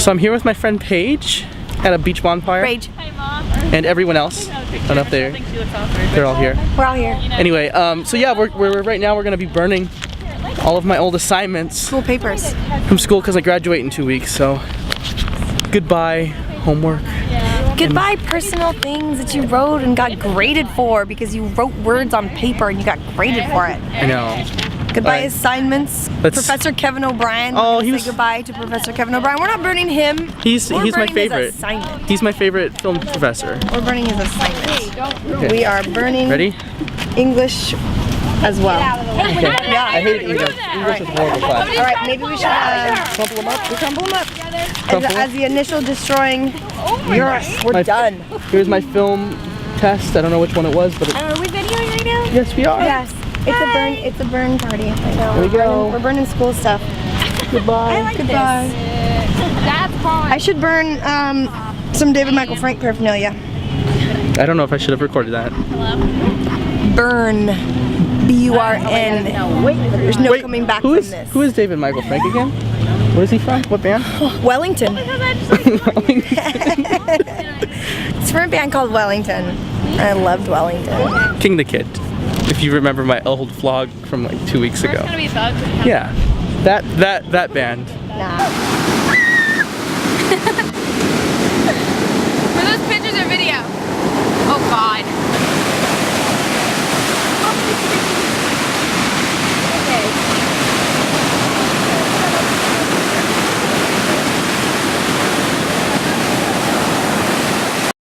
So I'm here with my friend Paige at a beach bonfire. Paige. Hi, Mom. And everyone else. And up there. They're all here. We're all here. Anyway, so yeah, we're right now we're gonna be burning all of my old assignments School papers. from school because I graduate in 2 weeks. So goodbye homework. Goodbye personal things that you wrote and got graded for because you wrote words on paper and you got graded for it. I know. Goodbye Alright. assignments. Let's- Professor Kevin O'Brien. Oh, Say he was- goodbye to Professor Kevin O'Brien. We're not burning him. He's We're my burning his favorite. assignment. He's my favorite film professor. We're burning his assignment. Okay. We are burning Ready? English as well. Okay. I hate English. English is horrible class. All right, maybe we should Crumple them up. crumble them up. Crumple As the initial destroying. We're done. Here's my film test. I don't know which one it was, but Are we videoing right now? yes, we are. Yes. It's a burn party right now. There we go. We're burning school stuff. Goodbye. Goodbye. That's fine. I should burn some David Michael Frank paraphernalia. I don't know if I should have recorded that. Burn. B-U-R-N. There's no coming back from this. Who is David Michael Frank again? Where is he from? What band? Wellington. It's from a band called Wellington. I loved Wellington. King the Kid. If you remember my old vlog from like 2 weeks ago. It's gonna be thugs. Yeah. That band. Nah. Were those pictures or video? Oh God.